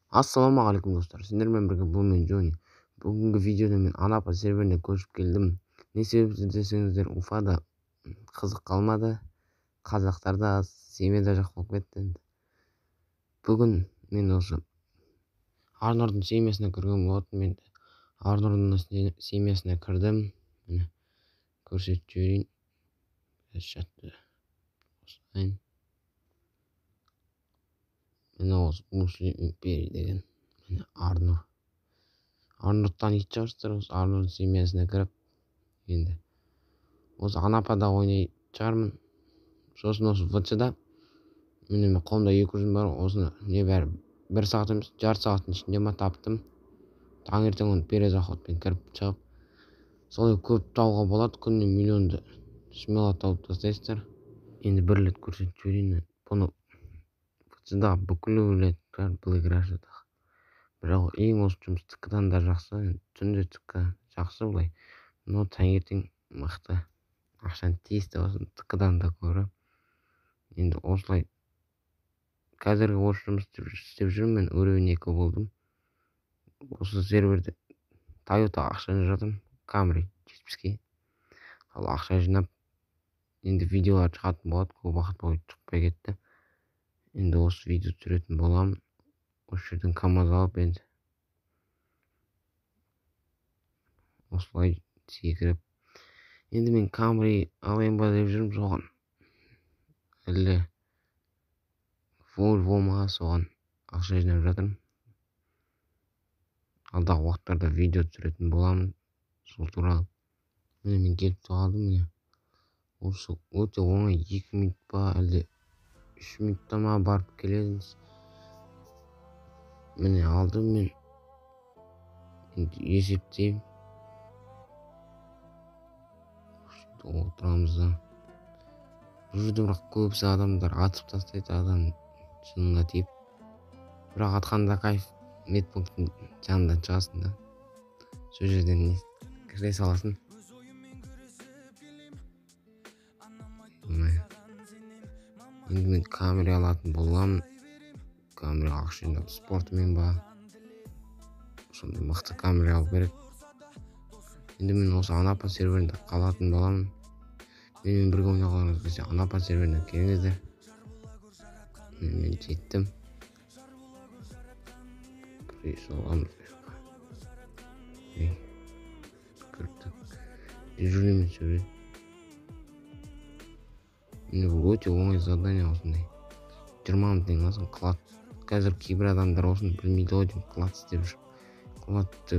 Ассалаумағалейкум достар, сендермен бірге бұл мен Джони. Бүгінгі видеода мен Анапа серверіне көшіп келдім. Не себепті десеңіздер, Уфада қызық қалмады, қазақтарда аз, семьяда жоқ болып кетті. Бүгін мен осы Арнордың семьясына кірген болатын. Мен Арнордың семьясына кірдім. Міне көрсетіп жіберейін. Міне осы Муслим империя деген. Міне Арнорд танитын шығарсыздар. Осы Арнордың семьясына кіріп, енді осы Анапада ойнайтын шығармын. Сосын осы ВЦ-да міне мен қолымда 200 бар. Осыны небәрі 1 сағат емес, жарты сағаттың ішінде ма таптым. Таңертең оны перезаходпен кіріп шығып, солай көп тауға болады. Күніне миллионды смело тауып тастайсыздар. Енді бір рет көрсетіп жіберейін. Бұны ВЦ-да бүкіл өлеттер бұл играшыда. Бірақ ең осы жұмыс ТК-дан да жақсы. Түнде ТК жақсы былай. Но таңертең мықты. Ақшаны тез табасың ТК-дан да көрі. Енді осылай қазіргі осы жұмыс істеп жүрмін. Мен уровень 2 болдым. Осы серверде Toyota ақшаны жатырмын. Camry 70-ке. Ал ақша жинап, енді видеолар шығатын болады. Көп уақыт бойы шықпай кетті. Енді осы видео түсіретін боламын. Осы жерден КамАЗ алып, енді осылай секіріп. Енді мен Camry алайын ба деп жүрмін, соған әлі Volvo ма, соған ақша жинап жатырмын. Алдағы уақыттарда видео түсіретін боламын сол туралы. Міне мен келіп қалдым. Міне осы өте оңай, 2 минут па әлде 3 минутта ма барып келесіз. Міне алдым мен. Енді есептеймін. Отырамыз да. Бұл жерде бірақ көбісі адамдар атып тастайды, адам шынына тиіп. Бірақ атқанда кайф, медпункттың жанынан шығасың да. Сол жерден кіре саласың. Енді мен Camry алатын боламын. Camry ақша жинап, спортымен ба. Сондай мықты Camry алу керек. Енді мен осы Анапа серверінде қалатын боламын. Менімен бірге ойнағыларыңыз келсе, Анапа серверіне келіңіздер. Мен жеттім. Соламыз. Кірттік. Жүрмін сөйлейін. Мені бұл өте оңай задание осындай. 20 минуттен асың клад. Қазір кейбір адамдар осыны білмейді ғой деймін, клад істеп жүр. Кладты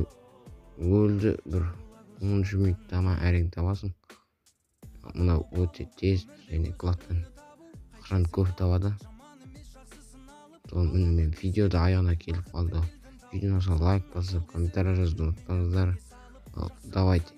өлді бір 10 минутта ма әрең табасың. Мына өте тез және кладтан ақшаны көп табады. Міне мен видеода аяғына келіп қалды. Видеоға лайк басып, комментарий жазуды ұмытпаңыздар. Давайте.